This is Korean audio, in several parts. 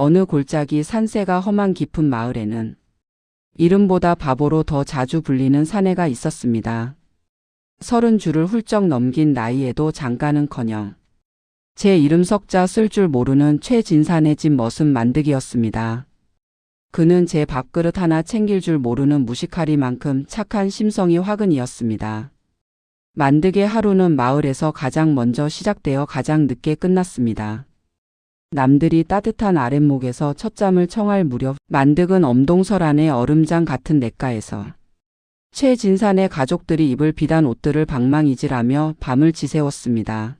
어느 골짜기 산세가 험한 깊은 마을에는 이름보다 바보로 더 자주 불리는 사내가 있었습니다. 30줄을 훌쩍 넘긴 나이에도 장가는커녕 제 이름 석자 쓸 줄 모르는 최진산의 집 머슴 만드기였습니다. 그는 제 밥그릇 하나 챙길 줄 모르는 무식하리만큼 착한 심성이 화근이었습니다. 만드기의 하루는 마을에서 가장 먼저 시작되어 가장 늦게 끝났습니다. 남들이 따뜻한 아랫목에서 첫잠을 청할 무렵 만득은 엄동설안의 얼음장 같은 냇가에서 최진산의 가족들이 입을 비단 옷들을 방망이질하며 밤을 지새웠습니다.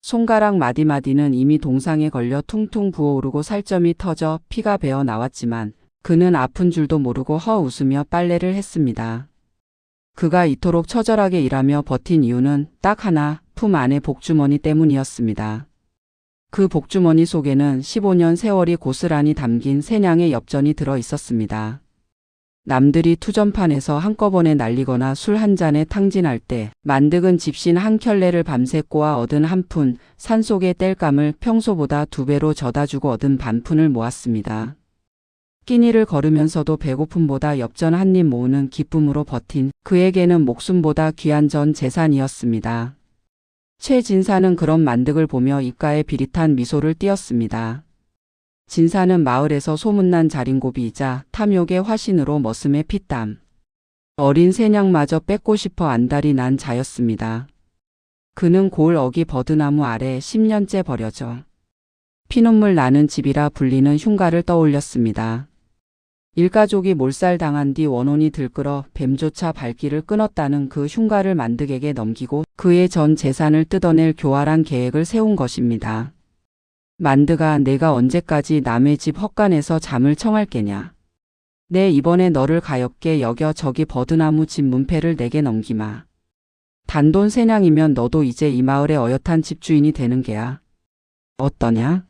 손가락 마디마디는 이미 동상에 걸려 퉁퉁 부어오르고 살점이 터져 피가 배어 나왔지만 그는 아픈 줄도 모르고 허웃으며 빨래를 했습니다. 그가 이토록 처절하게 일하며 버틴 이유는 딱 하나, 품 안의 복주머니 때문이었습니다. 그 복주머니 속에는 15년 세월이 고스란히 담긴 세냥의 엽전이 들어 있었습니다. 남들이 투전판에서 한꺼번에 날리거나 술 한 잔에 탕진할 때 만득은 집신 한 켤레를 밤새 꼬아 얻은 한 푼, 산속의 땔감을 평소보다 2배로 져다주고 얻은 반푼을 모았습니다. 끼니를 걸으면서도 배고픔보다 엽전 한 입 모으는 기쁨으로 버틴 그에게는 목숨보다 귀한 전 재산이었습니다. 최진사는 그런 만득을 보며 입가에 비릿한 미소를 띄었습니다. 진사는 마을에서 소문난 자린고비이자 탐욕의 화신으로 머슴의 피땀, 어린 새냥마저 뺏고 싶어 안달이 난 자였습니다. 그는 고을 어기 버드나무 아래 10년째 버려져 피눈물 나는 집이라 불리는 흉가를 떠올렸습니다. 일가족이 몰살당한 뒤 원혼이 들끓어 뱀조차 발길을 끊었다는 그 흉가를 만득에게 넘기고 그의 전 재산을 뜯어낼 교활한 계획을 세운 것입니다. 만드가 내가 언제까지 남의 집 헛간에서 잠을 청할 게냐. 내 이번에 너를 가엾게 여겨 저기 버드나무 집 문패를 내게 넘기마. 단돈 세냥이면 너도 이제 이 마을의 어엿한 집주인이 되는 게야. 어떠냐?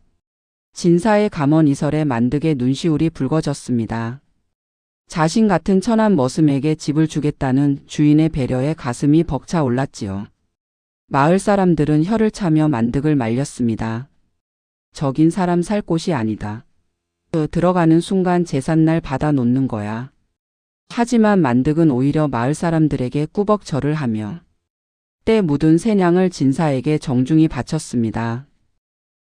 진사의 감언 이설에 만득의 눈시울이 붉어졌습니다. 자신 같은 천한 머슴에게 집을 주겠다는 주인의 배려에 가슴이 벅차 올랐지요. 마을 사람들은 혀를 차며 만득을 말렸습니다. 저긴 사람 살 곳이 아니다. 들어가는 순간 제삿날 받아 놓는 거야. 하지만 만득은 오히려 마을 사람들에게 꾸벅 절을 하며 때 묻은 새냥을 진사에게 정중히 바쳤습니다.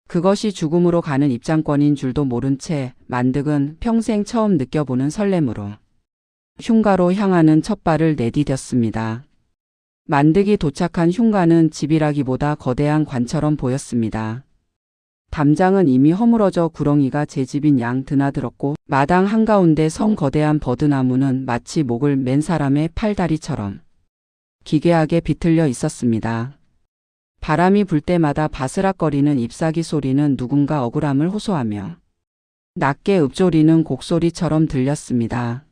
그것이 죽음으로 가는 입장권인 줄도 모른 채 만득은 평생 처음 느껴보는 설렘으로 흉가로 향하는 첫 발을 내디뎠습니다. 만득이 도착한 흉가는 집이라기보다 거대한 관처럼 보였습니다. 담장은 이미 허물어져 구렁이가 제 집인 양 드나들었고 마당 한가운데 성 거대한 버드나무는 마치 목을 맨 사람의 팔다리처럼 기괴하게 비틀려 있었습니다. 바람이 불 때마다 바스락거리는 잎사귀 소리는 누군가 억울함을 호소하며 낮게 읊조리는 곡소리처럼 들렸습니다.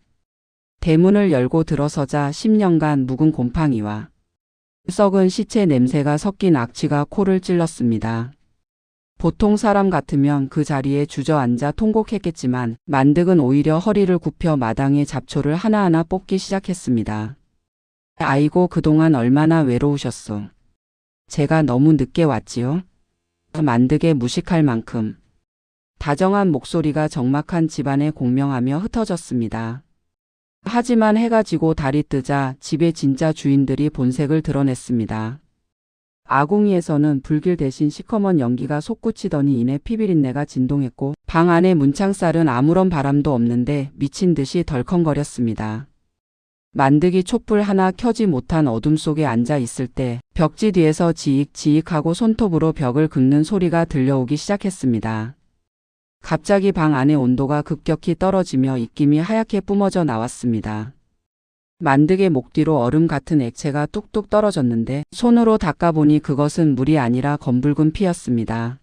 대문을 열고 들어서자 10년간 묵은 곰팡이와 썩은 시체 냄새가 섞인 악취가 코를 찔렀습니다. 보통 사람 같으면 그 자리에 주저앉아 통곡했겠지만 만득은 오히려 허리를 굽혀 마당의 잡초를 하나하나 뽑기 시작했습니다. 아이고 그동안 얼마나 외로우셨소. 제가 너무 늦게 왔지요. 만득에 무식할 만큼 다정한 목소리가 적막한 집안에 공명하며 흩어졌습니다. 하지만 해가 지고 달이 뜨자 집의 진짜 주인들이 본색을 드러냈습니다. 아궁이에서는 불길 대신 시커먼 연기가 솟구치더니 이내 피비린내가 진동했고 방 안의 문창살은 아무런 바람도 없는데 미친 듯이 덜컹거렸습니다. 만득이 촛불 하나 켜지 못한 어둠 속에 앉아 있을 때 벽지 뒤에서 지익지익하고 손톱으로 벽을 긁는 소리가 들려오기 시작했습니다. 갑자기 방 안의 온도가 급격히 떨어지며 입김이 하얗게 뿜어져 나왔습니다. 만득의 목 뒤로 얼음 같은 액체가 뚝뚝 떨어졌는데 손으로 닦아보니 그것은 물이 아니라 검붉은 피였습니다.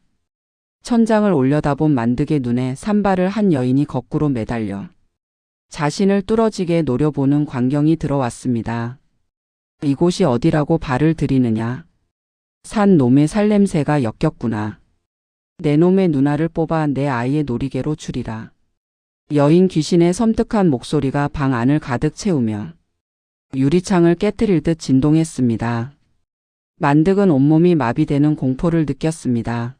천장을 올려다본 만득의 눈에 산발을 한 여인이 거꾸로 매달려 자신을 뚫어지게 노려보는 광경이 들어왔습니다. 이곳이 어디라고 발을 들이느냐. 산 놈의 살냄새가 역겹구나. 내 놈의 누나를 뽑아 내 아이의 놀이개로 추리라. 여인 귀신의 섬뜩한 목소리가 방 안을 가득 채우며 유리창을 깨트릴 듯 진동했습니다. 만득은 온몸이 마비되는 공포를 느꼈습니다.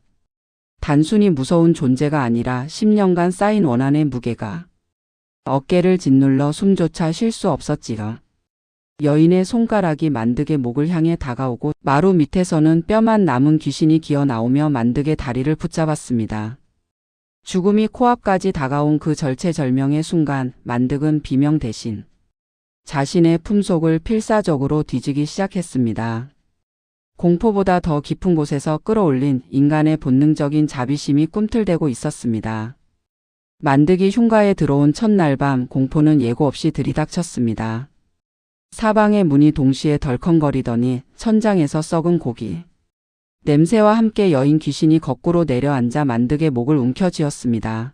단순히 무서운 존재가 아니라 10년간 쌓인 원한의 무게가 어깨를 짓눌러 숨조차 쉴 수 없었지요. 여인의 손가락이 만득의 목을 향해 다가오고 마루 밑에서는 뼈만 남은 귀신이 기어 나오며 만득의 다리를 붙잡았습니다. 죽음이 코앞까지 다가온 그 절체절명의 순간 만득은 비명 대신 자신의 품속을 필사적으로 뒤지기 시작했습니다. 공포보다 더 깊은 곳에서 끌어올린 인간의 본능적인 자비심이 꿈틀대고 있었습니다. 만득이 흉가에 들어온 첫날 밤 공포는 예고 없이 들이닥쳤습니다. 사방의 문이 동시에 덜컹거리더니 천장에서 썩은 고기 냄새와 함께 여인 귀신이 거꾸로 내려앉아 만득의 목을 움켜쥐었습니다.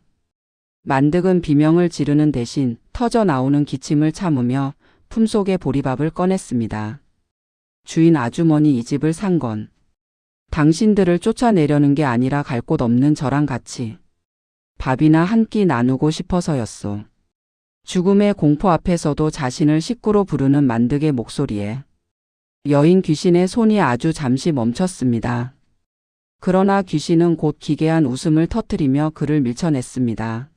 만득은 비명을 지르는 대신 터져나오는 기침을 참으며 품속의 보리밥을 꺼냈습니다. 주인 아주머니, 이 집을 산 건 당신들을 쫓아내려는 게 아니라 갈 곳 없는 저랑 같이 밥이나 한 끼 나누고 싶어서였소. 죽음의 공포 앞에서도 자신을 식구로 부르는 만득의 목소리에 여인 귀신의 손이 아주 잠시 멈췄습니다. 그러나 귀신은 곧 기괴한 웃음을 터뜨리며 그를 밀쳐냈습니다.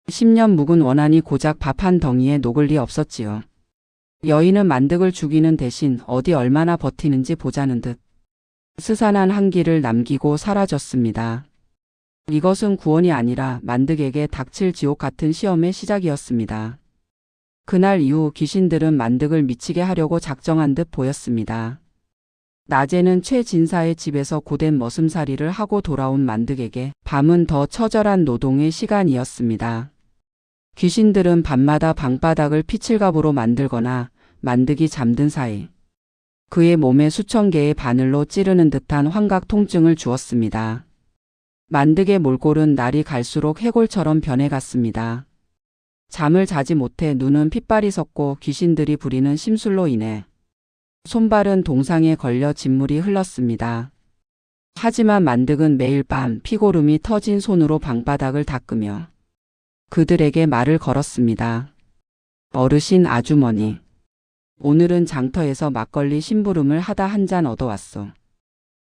10년 묵은 원한이 고작 밥 한 덩이에 녹을 리 없었지요. 여인은 만득을 죽이는 대신 어디 얼마나 버티는지 보자는 듯 스산한 한기를 남기고 사라졌습니다. 이것은 구원이 아니라 만득에게 닥칠 지옥 같은 시험의 시작이었습니다. 그날 이후 귀신들은 만득을 미치게 하려고 작정한 듯 보였습니다. 낮에는 최진사의 집에서 고된 머슴살이를 하고 돌아온 만득에게 밤은 더 처절한 노동의 시간이었습니다. 귀신들은 밤마다 방바닥을 피칠갑으로 만들거나 만득이 잠든 사이 그의 몸에 수천 개의 바늘로 찌르는 듯한 환각 통증을 주었습니다. 만득의 몰골은 날이 갈수록 해골처럼 변해갔습니다. 잠을 자지 못해 눈은 핏발이 섰고 귀신들이 부리는 심술로 인해 손발은 동상에 걸려 진물이 흘렀습니다. 하지만 만득은 매일 밤 피고름이 터진 손으로 방바닥을 닦으며 그들에게 말을 걸었습니다. 어르신 아주머니, 오늘은 장터에서 막걸리 심부름을 하다 한 잔 얻어왔소.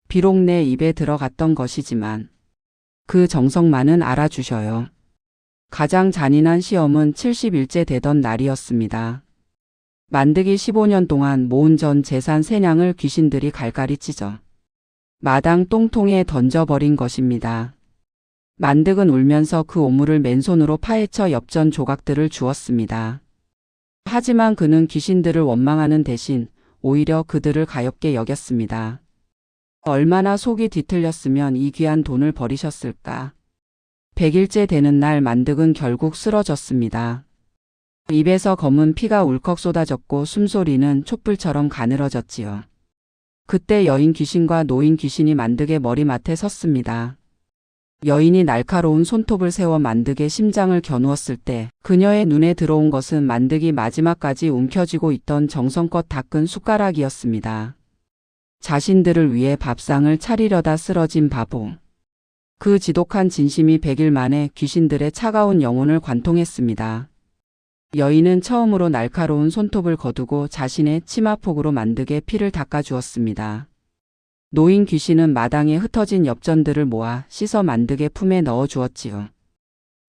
비록 내 입에 들어갔던 것이지만 그 정성만은 알아주셔요. 가장 잔인한 시험은 70일째 되던 날이었습니다. 만득이 15년 동안 모은 전 재산 세냥을 귀신들이 갈갈이 찢어 마당 똥통에 던져버린 것입니다. 만득은 울면서 그 오물을 맨손으로 파헤쳐 엽전 조각들을 주었습니다. 하지만 그는 귀신들을 원망하는 대신 오히려 그들을 가엾게 여겼습니다. 얼마나 속이 뒤틀렸으면 이 귀한 돈을 버리셨을까. 100일째 되는 날 만득은 결국 쓰러졌습니다. 입에서 검은 피가 울컥 쏟아졌고 숨소리는 촛불처럼 가늘어졌지요. 그때 여인 귀신과 노인 귀신이 만득의 머리맡에 섰습니다. 여인이 날카로운 손톱을 세워 만득의 심장을 겨누었을 때 그녀의 눈에 들어온 것은 만득이 마지막까지 움켜쥐고 있던 정성껏 닦은 숟가락이었습니다. 자신들을 위해 밥상을 차리려다 쓰러진 바보. 그 지독한 진심이 100일 만에 귀신들의 차가운 영혼을 관통했습니다. 여인은 처음으로 날카로운 손톱을 거두고 자신의 치마폭으로 만득의 피를 닦아주었습니다. 노인 귀신은 마당에 흩어진 엽전들을 모아 씻어 만득의 품에 넣어주었지요.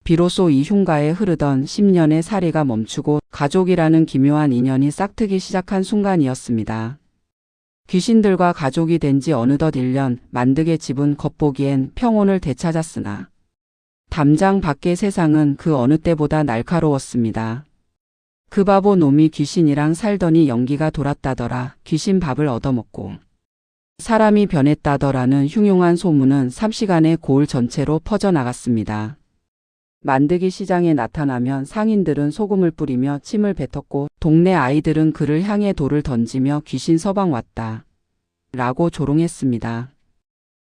비로소 이 흉가에 흐르던 10년의 살해가 멈추고 가족이라는 기묘한 인연이 싹트기 시작한 순간이었습니다. 귀신들과 가족이 된 지 어느덧 1년, 만득의 집은 겉보기엔 평온을 되찾았으나 담장 밖의 세상은 그 어느 때보다 날카로웠습니다. 그 바보 놈이 귀신이랑 살더니 연기가 돌았다더라. 귀신 밥을 얻어먹고 사람이 변했다더라는 흉흉한 소문은 삽시간에 고을 전체로 퍼져나갔습니다. 만득이 시장에 나타나면 상인들은 소금을 뿌리며 침을 뱉었고 동네 아이들은 그를 향해 돌을 던지며 귀신 서방 왔다 라고 조롱했습니다.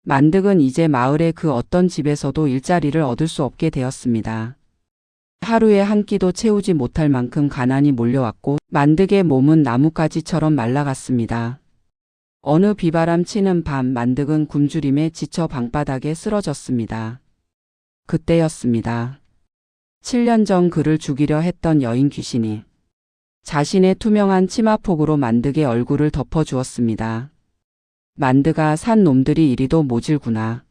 만득은 이제 마을의 그 어떤 집에서도 일자리를 얻을 수 없게 되었습니다. 하루에 한 끼도 채우지 못할 만큼 가난이 몰려왔고 만득의 몸은 나뭇가지처럼 말라갔습니다. 어느 비바람 치는 밤 만득은 굶주림에 지쳐 방바닥에 쓰러졌습니다. 그때였습니다. 7년 전 그를 죽이려 했던 여인 귀신이 자신의 투명한 치마폭으로 만득의 얼굴을 덮어주었습니다. 만득아, 산 놈들이 이리도 모질구나.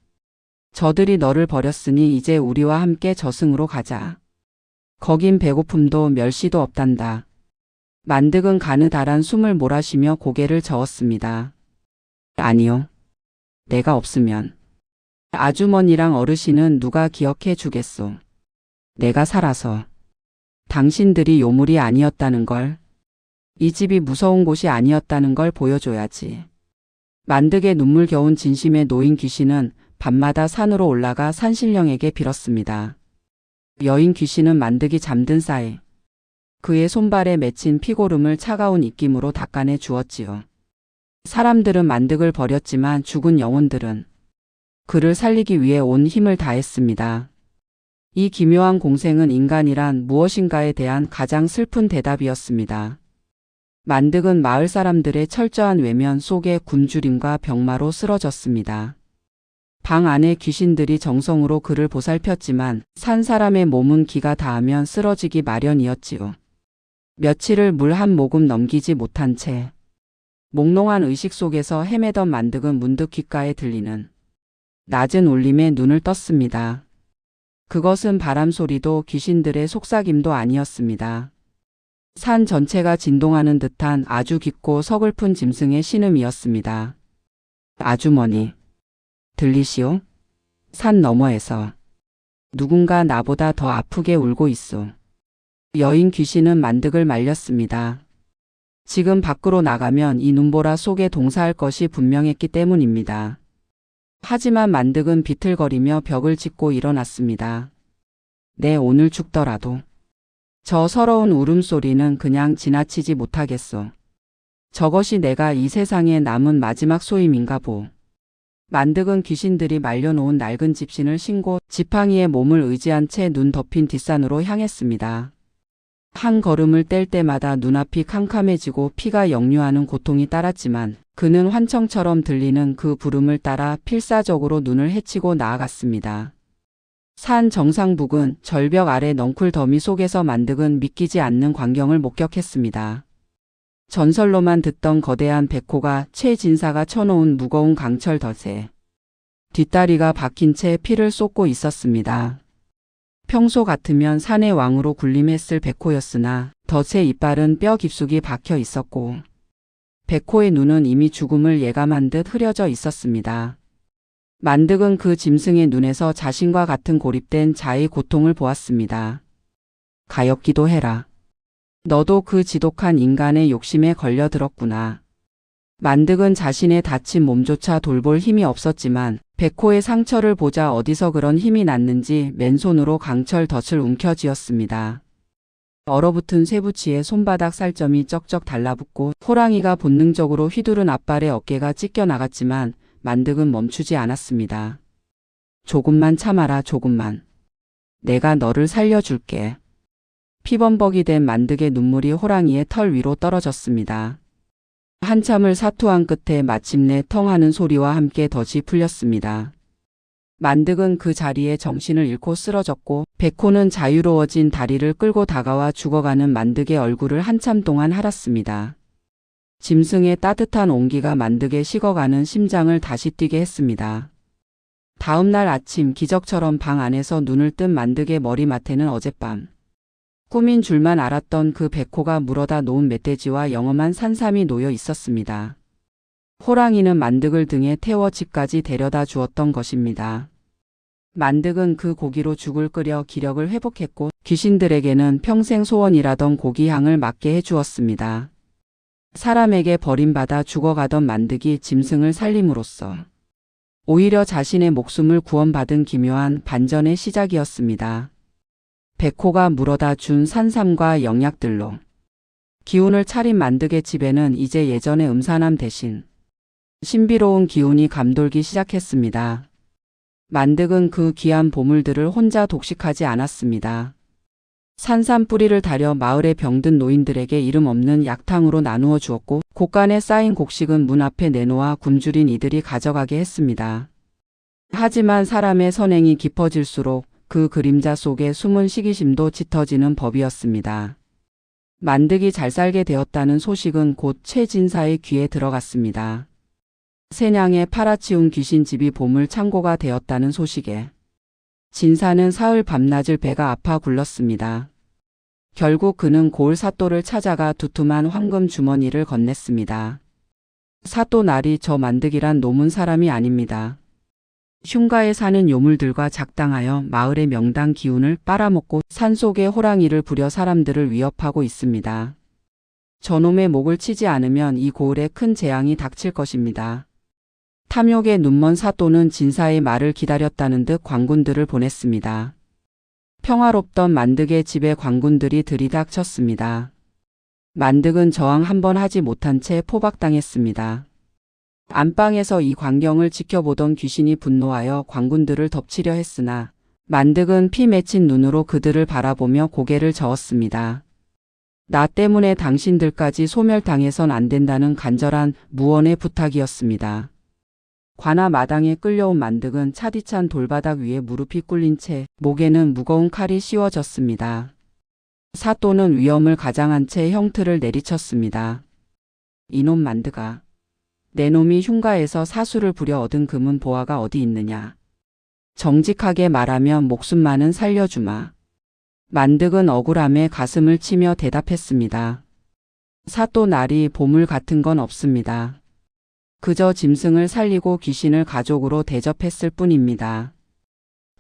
저들이 너를 버렸으니 이제 우리와 함께 저승으로 가자. 거긴 배고픔도 멸시도 없단다. 만득은 가느다란 숨을 몰아쉬며 고개를 저었습니다. 아니요. 내가 없으면. 아주머니랑 어르신은 누가 기억해 주겠소. 내가 살아서. 당신들이 요물이 아니었다는 걸. 이 집이 무서운 곳이 아니었다는 걸 보여줘야지. 만득의 눈물겨운 진심에 놓인 귀신은 밤마다 산으로 올라가 산신령에게 빌었습니다. 여인 귀신은 만득이 잠든 사이 그의 손발에 맺힌 피고름을 차가운 입김으로 닦아내 주었지요. 사람들은 만득을 버렸지만 죽은 영혼들은 그를 살리기 위해 온 힘을 다했습니다. 이 기묘한 공생은 인간이란 무엇인가에 대한 가장 슬픈 대답이었습니다. 만득은 마을 사람들의 철저한 외면 속에 굶주림과 병마로 쓰러졌습니다. 방 안에 귀신들이 정성으로 그를 보살폈지만 산 사람의 몸은 기가 닿으면 쓰러지기 마련이었지요. 며칠을 물 한 모금 넘기지 못한 채 몽롱한 의식 속에서 헤매던 만득은 문득 귓가에 들리는 낮은 울림에 눈을 떴습니다. 그것은 바람 소리도 귀신들의 속삭임도 아니었습니다. 산 전체가 진동하는 듯한 아주 깊고 서글픈 짐승의 신음이었습니다. 아주머니, 들리시오? 산 너머에서 누군가 나보다 더 아프게 울고 있소. 여인 귀신은 만득을 말렸습니다. 지금 밖으로 나가면 이 눈보라 속에 동사할 것이 분명했기 때문입니다. 하지만 만득은 비틀거리며 벽을 짚고 일어났습니다. 네, 오늘 죽더라도 저 서러운 울음소리는 그냥 지나치지 못하겠소. 저것이 내가 이 세상에 남은 마지막 소임인가 보. 만득은 귀신들이 말려놓은 낡은 집신을 신고 지팡이에 몸을 의지한 채 눈 덮인 뒷산으로 향했습니다. 한 걸음을 뗄 때마다 눈앞이 캄캄해지고 피가 역류하는 고통이 따랐지만 그는 환청처럼 들리는 그 부름을 따라 필사적으로 눈을 헤치고 나아갔습니다. 산 정상 부근 절벽 아래 넝쿨 더미 속에서 만득은 믿기지 않는 광경을 목격했습니다. 전설로만 듣던 거대한 백호가 최진사가 쳐놓은 무거운 강철 덫에 뒷다리가 박힌 채 피를 쏟고 있었습니다. 평소 같으면 산의 왕으로 군림했을 백호였으나 덫의 이빨은 뼈 깊숙이 박혀 있었고 백호의 눈은 이미 죽음을 예감한 듯 흐려져 있었습니다. 만득은 그 짐승의 눈에서 자신과 같은 고립된 자의 고통을 보았습니다. 가엾기도 해라. 너도 그 지독한 인간의 욕심에 걸려들었구나. 만득은 자신의 다친 몸조차 돌볼 힘이 없었지만 백호의 상처를 보자 어디서 그런 힘이 났는지 맨손으로 강철 덫을 움켜쥐었습니다. 얼어붙은 쇠붙이에 손바닥 살점이 쩍쩍 달라붙고 호랑이가 본능적으로 휘두른 앞발에 어깨가 찢겨 나갔지만 만득은 멈추지 않았습니다. 조금만 참아라, 조금만. 내가 너를 살려줄게. 피범벅이 된 만득의 눈물이 호랑이의 털 위로 떨어졌습니다. 한참을 사투한 끝에 마침내 텅 하는 소리와 함께 덫이 풀렸습니다. 만득은 그 자리에 정신을 잃고 쓰러졌고 백호는 자유로워진 다리를 끌고 다가와 죽어가는 만득의 얼굴을 한참 동안 핥았습니다. 짐승의 따뜻한 온기가 만득의 식어가는 심장을 다시 뛰게 했습니다. 다음 날 아침 기적처럼 방 안에서 눈을 뜬 만득의 머리맡에는 어젯밤 꿈인 줄만 알았던 그 백호가 물어다 놓은 멧돼지와 영험한 산삼이 놓여 있었습니다. 호랑이는 만득을 등에 태워 집까지 데려다 주었던 것입니다. 만득은 그 고기로 죽을 끓여 기력을 회복했고 귀신들에게는 평생 소원이라던 고기향을 맡게 해주었습니다. 사람에게 버림받아 죽어가던 만득이 짐승을 살림으로써 오히려 자신의 목숨을 구원받은 기묘한 반전의 시작이었습니다. 백호가 물어다 준 산삼과 영약들로 기운을 차린 만득의 집에는 이제 예전의 음산함 대신 신비로운 기운이 감돌기 시작했습니다. 만득은 그 귀한 보물들을 혼자 독식하지 않았습니다. 산삼 뿌리를 다려 마을의 병든 노인들에게 이름 없는 약탕으로 나누어 주었고 곡간에 쌓인 곡식은 문 앞에 내놓아 굶주린 이들이 가져가게 했습니다. 하지만 사람의 선행이 깊어질수록 그 그림자 속에 숨은 시기심도 짙어지는 법이었습니다. 만득이 잘 살게 되었다는 소식은 곧 최진사의 귀에 들어갔습니다. 세냥에 팔아치운 귀신집이 보물 창고가 되었다는 소식에 진사는 사흘 밤낮을 배가 아파 굴렀습니다. 결국 그는 고을 사또를 찾아가 두툼한 황금 주머니를 건넸습니다. 사또 나리, 저 만득이란 노문 사람이 아닙니다. 흉가에 사는 요물들과 작당하여 마을의 명당 기운을 빨아먹고 산속에 호랑이를 부려 사람들을 위협하고 있습니다. 저놈의 목을 치지 않으면 이 고을에 큰 재앙이 닥칠 것입니다. 탐욕에 눈먼 사또는 진사의 말을 기다렸다는 듯 관군들을 보냈습니다. 평화롭던 만득의 집에 관군들이 들이닥쳤습니다. 만득은 저항 한번 하지 못한 채 포박당했습니다. 안방에서 이 광경을 지켜보던 귀신이 분노하여 관군들을 덮치려 했으나 만득은 피 맺힌 눈으로 그들을 바라보며 고개를 저었습니다. 나 때문에 당신들까지 소멸당해선 안 된다는 간절한 무언의 부탁이었습니다. 관아 마당에 끌려온 만득은 차디찬 돌바닥 위에 무릎이 꿇린 채 목에는 무거운 칼이 씌워졌습니다. 사또는 위험을 가장한 채 형틀을 내리쳤습니다. 이놈 만득아, 내 놈이 흉가에서 사수를 부려 얻은 금은 보화가 어디 있느냐. 정직하게 말하면 목숨만은 살려주마. 만득은 억울함에 가슴을 치며 대답했습니다. 사또 나리, 보물 같은 건 없습니다. 그저 짐승을 살리고 귀신을 가족으로 대접했을 뿐입니다.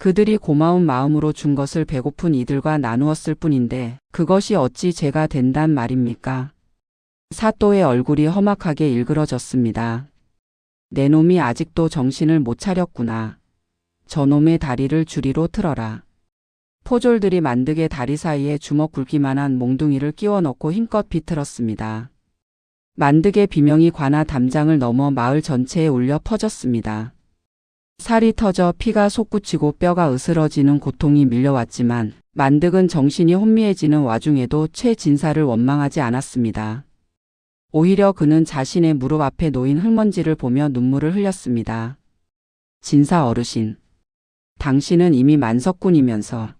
그들이 고마운 마음으로 준 것을 배고픈 이들과 나누었을 뿐인데 그것이 어찌 죄가 된단 말입니까? 사또의 얼굴이 험악하게 일그러졌습니다. 내 놈이 아직도 정신을 못 차렸구나. 저놈의 다리를 주리로 틀어라. 포졸들이 만득의 다리 사이에 주먹 굵기만한 몽둥이를 끼워 넣고 힘껏 비틀었습니다. 만득의 비명이 관아 담장을 넘어 마을 전체에 울려 퍼졌습니다. 살이 터져 피가 솟구치고 뼈가 으스러지는 고통이 밀려왔지만 만득은 정신이 혼미해지는 와중에도 최진사를 원망하지 않았습니다. 오히려 그는 자신의 무릎 앞에 놓인 흙먼지를 보며 눈물을 흘렸습니다. 진사 어르신, 당신은 이미 만석군이면서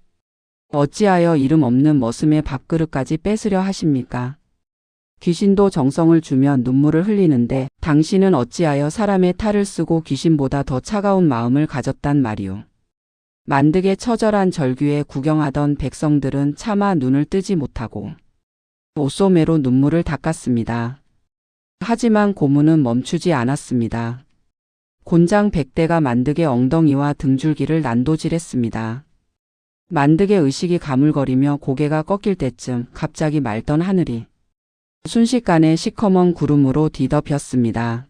어찌하여 이름 없는 머슴의 밥그릇까지 뺏으려 하십니까? 귀신도 정성을 주면 눈물을 흘리는데 당신은 어찌하여 사람의 탈을 쓰고 귀신보다 더 차가운 마음을 가졌단 말이오. 만득의 처절한 절규에 구경하던 백성들은 차마 눈을 뜨지 못하고 옷소매로 눈물을 닦았습니다. 하지만 고문은 멈추지 않았습니다. 곤장 100대가 만득의 엉덩이와 등줄기를 난도질했습니다. 만득의 의식이 가물거리며 고개가 꺾일 때쯤 갑자기 맑던 하늘이 순식간에 시커먼 구름으로 뒤덮였습니다.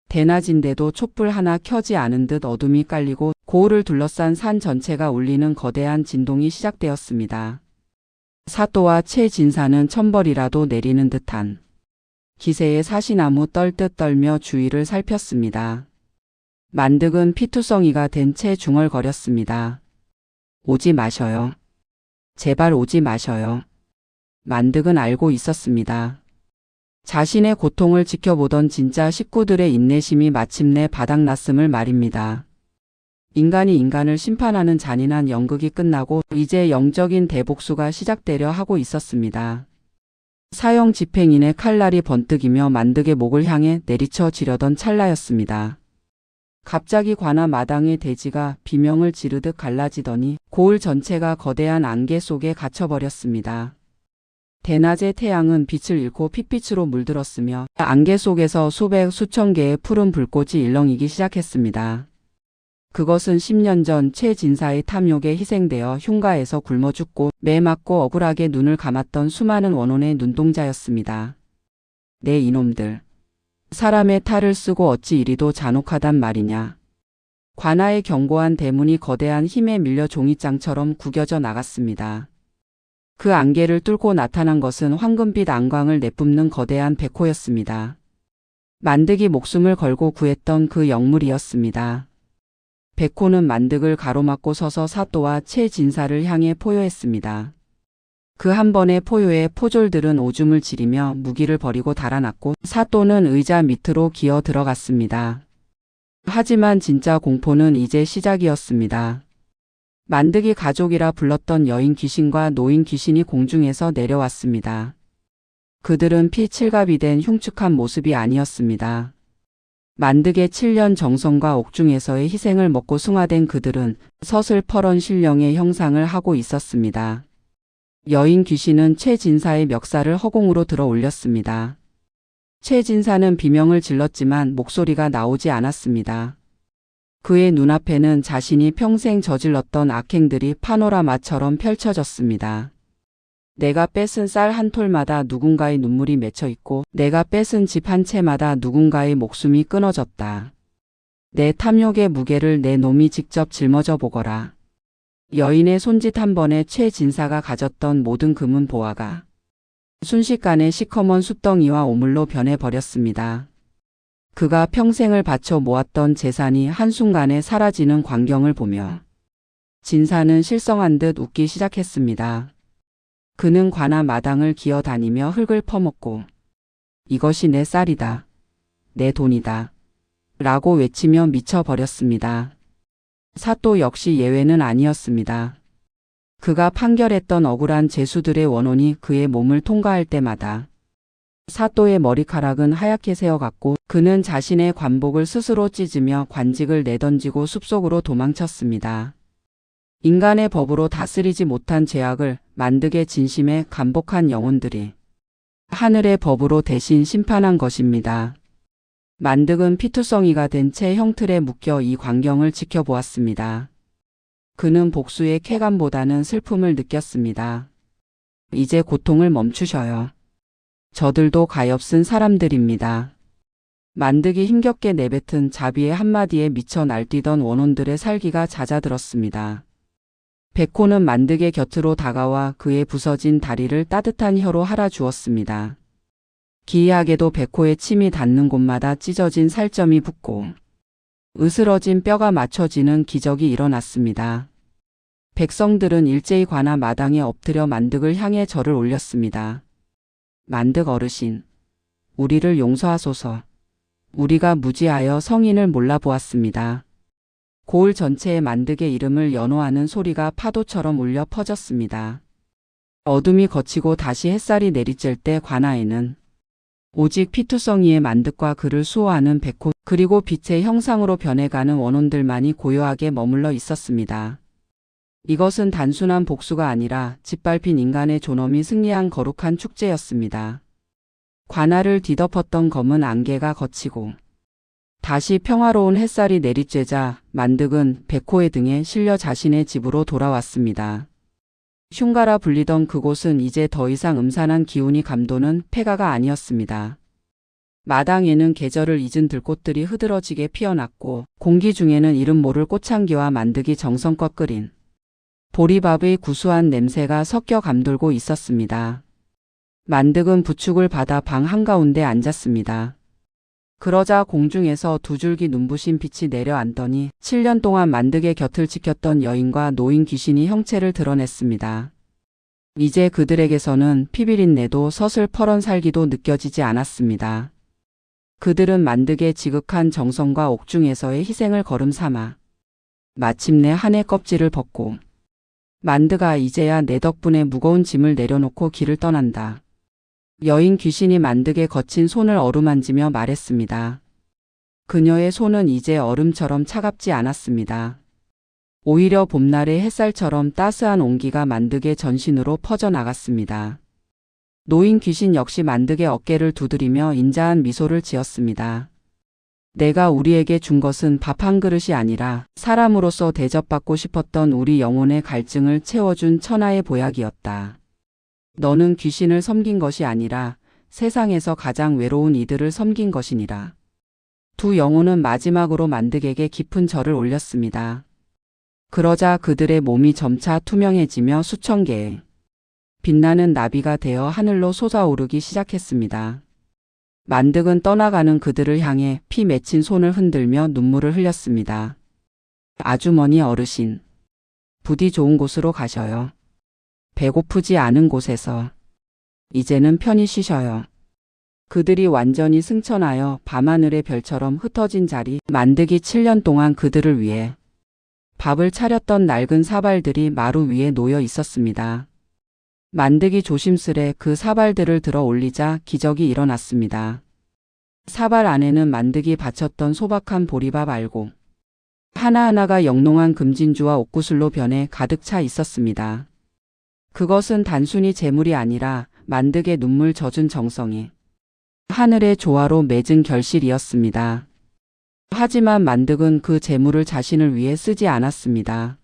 대낮인데도 촛불 하나 켜지 않은 듯 어둠이 깔리고 고을을 둘러싼 산 전체가 울리는 거대한 진동이 시작되었습니다. 사또와 최진사는 천벌이라도 내리는 듯한 기세의 사시나무 떨듯 떨며 주위를 살폈습니다. 만득은 피투성이가 된 채 중얼거렸습니다. 오지 마셔요. 제발 오지 마셔요. 만득은 알고 있었습니다. 자신의 고통을 지켜보던 진짜 식구들의 인내심이 마침내 바닥났음을 말입니다. 인간이 인간을 심판하는 잔인한 연극이 끝나고 이제 영적인 대복수가 시작되려 하고 있었습니다. 사형 집행인의 칼날이 번뜩이며 만득의 목을 향해 내리쳐지려던 찰나였습니다. 갑자기 관아 마당의 대지가 비명을 지르듯 갈라지더니 고을 전체가 거대한 안개 속에 갇혀버렸습니다. 대낮의 태양은 빛을 잃고 핏빛으로 물들었으며 안개 속에서 수백 수천 개의 푸른 불꽃이 일렁이기 시작했습니다. 그것은 10년 전 최진사의 탐욕에 희생되어 흉가에서 굶어 죽고 매 맞고 억울하게 눈을 감았던 수많은 원혼의 눈동자였습니다. 네 이놈들. 사람의 탈을 쓰고 어찌 이리도 잔혹하단 말이냐. 관아의 견고한 대문이 거대한 힘에 밀려 종이장처럼 구겨져 나갔습니다. 그 안개를 뚫고 나타난 것은 황금빛 안광을 내뿜는 거대한 백호였습니다. 만득이 목숨을 걸고 구했던 그 영물이었습니다. 백호는 만득을 가로막고 서서 사또와 최진사를 향해 포효했습니다. 그 한 번의 포효에 포졸들은 오줌을 지리며 무기를 버리고 달아났고 사또는 의자 밑으로 기어 들어갔습니다. 하지만 진짜 공포는 이제 시작이었습니다. 만득이 가족이라 불렀던 여인 귀신과 노인 귀신이 공중에서 내려왔습니다. 그들은 피 칠갑이 된 흉측한 모습이 아니었습니다. 만득의 7년 정성과 옥중에서의 희생을 먹고 승화된 그들은 서슬퍼런 신령의 형상을 하고 있었습니다. 여인 귀신은 최진사의 멱살을 허공으로 들어 올렸습니다. 최진사는 비명을 질렀지만 목소리가 나오지 않았습니다. 그의 눈앞에는 자신이 평생 저질렀던 악행들이 파노라마처럼 펼쳐졌습니다. 내가 뺏은 쌀 한 톨마다 누군가의 눈물이 맺혀 있고 내가 뺏은 집 한 채마다 누군가의 목숨이 끊어졌다. 내 탐욕의 무게를 내 놈이 직접 짊어져 보거라. 여인의 손짓 한 번에 최진사가 가졌던 모든 금은 보화가 순식간에 시커먼 숯덩이와 오물로 변해버렸습니다. 그가 평생을 바쳐 모았던 재산이 한순간에 사라지는 광경을 보며 진사는 실성한 듯 웃기 시작했습니다. 그는 관아 마당을 기어다니며 흙을 퍼먹고 이것이 내 쌀이다. 내 돈이다. 라고 외치며 미쳐버렸습니다. 사또 역시 예외는 아니었습니다. 그가 판결했던 억울한 죄수들의 원혼이 그의 몸을 통과할 때마다 사또의 머리카락은 하얗게 새어갔고 그는 자신의 관복을 스스로 찢으며 관직을 내던지고 숲속으로 도망쳤습니다. 인간의 법으로 다스리지 못한 죄악을 만득의 진심에 간복한 영혼들이 하늘의 법으로 대신 심판한 것입니다. 만득은 피투성이가 된 채 형틀에 묶여 이 광경을 지켜보았습니다. 그는 복수의 쾌감보다는 슬픔을 느꼈습니다. 이제 고통을 멈추셔요. 저들도 가엾은 사람들입니다. 만득이 힘겹게 내뱉은 자비의 한마디에 미쳐 날뛰던 원혼들의 살기가 잦아들었습니다. 백호는 만득의 곁으로 다가와 그의 부서진 다리를 따뜻한 혀로 할아주었습니다. 기이하게도 백호의 침이 닿는 곳마다 찢어진 살점이 붓고 으스러진 뼈가 맞춰지는 기적이 일어났습니다. 백성들은 일제히 관아 마당에 엎드려 만득을 향해 절을 올렸습니다. 만득 어르신, 우리를 용서하소서. 우리가 무지하여 성인을 몰라보았습니다. 고을 전체에 만득의 이름을 연호하는 소리가 파도처럼 울려 퍼졌습니다. 어둠이 걷히고 다시 햇살이 내리쬐을 때 관아에는 오직 피투성이의 만득과 그를 수호하는 백호 그리고 빛의 형상으로 변해가는 원혼들만이 고요하게 머물러 있었습니다. 이것은 단순한 복수가 아니라 짓밟힌 인간의 존엄이 승리한 거룩한 축제였습니다. 관아를 뒤덮었던 검은 안개가 걷히고 다시 평화로운 햇살이 내리쬐자 만득은 백호의 등에 실려 자신의 집으로 돌아왔습니다. 흉가라 불리던 그곳은 이제 더 이상 음산한 기운이 감도는 폐가가 아니었습니다. 마당에는 계절을 잊은 들꽃들이 흐드러지게 피어났고 공기 중에는 이름 모를 꽃향기와 만득이 정성껏 끓인 보리밥의 구수한 냄새가 섞여 감돌고 있었습니다. 만득은 부축을 받아 방 한가운데 앉았습니다. 그러자 공중에서 두 줄기 눈부신 빛이 내려앉더니 7년 동안 만득의 곁을 지켰던 여인과 노인 귀신이 형체를 드러냈습니다. 이제 그들에게서는 피비린내도 서슬퍼런 살기도 느껴지지 않았습니다. 그들은 만득의 지극한 정성과 옥중에서의 희생을 거름 삼아 마침내 한의 껍질을 벗고 만득아 이제야 내 덕분에 무거운 짐을 내려놓고 길을 떠난다. 여인 귀신이 만득의 거친 손을 어루만지며 말했습니다. 그녀의 손은 이제 얼음처럼 차갑지 않았습니다. 오히려 봄날의 햇살처럼 따스한 온기가 만득의 전신으로 퍼져나갔습니다. 노인 귀신 역시 만득의 어깨를 두드리며 인자한 미소를 지었습니다. 내가 우리에게 준 것은 밥 한 그릇이 아니라 사람으로서 대접받고 싶었던 우리 영혼의 갈증을 채워준 천하의 보약이었다. 너는 귀신을 섬긴 것이 아니라 세상에서 가장 외로운 이들을 섬긴 것이니라. 두 영혼은 마지막으로 만득에게 깊은 절을 올렸습니다. 그러자 그들의 몸이 점차 투명해지며 수천 개의 빛나는 나비가 되어 하늘로 솟아오르기 시작했습니다. 만득은 떠나가는 그들을 향해 피 맺힌 손을 흔들며 눈물을 흘렸습니다. 아주머니 어르신, 부디 좋은 곳으로 가셔요. 배고프지 않은 곳에서 이제는 편히 쉬셔요. 그들이 완전히 승천하여 밤하늘의 별처럼 흩어진 자리 만득이 7년 동안 그들을 위해 밥을 차렸던 낡은 사발들이 마루 위에 놓여 있었습니다. 만득이 조심스레 그 사발들을 들어 올리자 기적이 일어났습니다. 사발 안에는 만득이 바쳤던 소박한 보리밥 알고 하나하나가 영롱한 금진주와 옥구슬로 변해 가득 차 있었습니다. 그것은 단순히 재물이 아니라 만득의 눈물 젖은 정성이 하늘의 조화로 맺은 결실이었습니다. 하지만 만득은 그 재물을 자신을 위해 쓰지 않았습니다.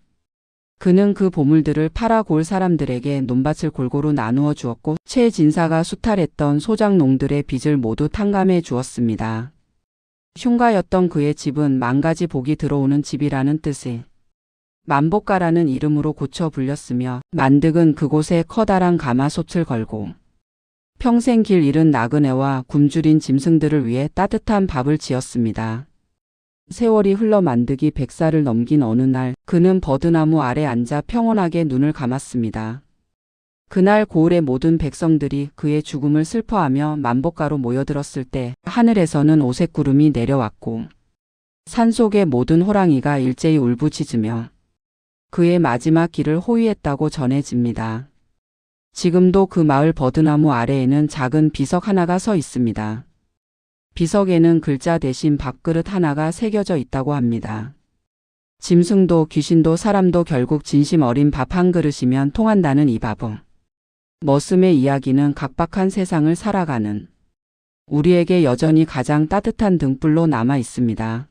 그는 그 보물들을 팔아 골 사람들에게 논밭을 골고루 나누어 주었고 최진사가 수탈했던 소작농들의 빚을 모두 탕감해 주었습니다. 흉가였던 그의 집은 만가지 복이 들어오는 집이라는 뜻의 만복가라는 이름으로 고쳐 불렸으며 만득은 그곳에 커다란 가마솥을 걸고 평생 길 잃은 나그네와 굶주린 짐승들을 위해 따뜻한 밥을 지었습니다. 세월이 흘러 만득이 100살을 넘긴 어느 날 그는 버드나무 아래 앉아 평온하게 눈을 감았습니다. 그날 고을의 모든 백성들이 그의 죽음을 슬퍼하며 만복가로 모여들었을 때 하늘에서는 오색구름이 내려왔고 산속의 모든 호랑이가 일제히 울부짖으며 그의 마지막 길을 호위했다고 전해집니다. 지금도 그 마을 버드나무 아래에는 작은 비석 하나가 서 있습니다. 비석에는 글자 대신 밥그릇 하나가 새겨져 있다고 합니다. 짐승도 귀신도 사람도 결국 진심 어린 밥 한 그릇이면 통한다는 이 밥은 머슴의 이야기는 각박한 세상을 살아가는 우리에게 여전히 가장 따뜻한 등불로 남아 있습니다.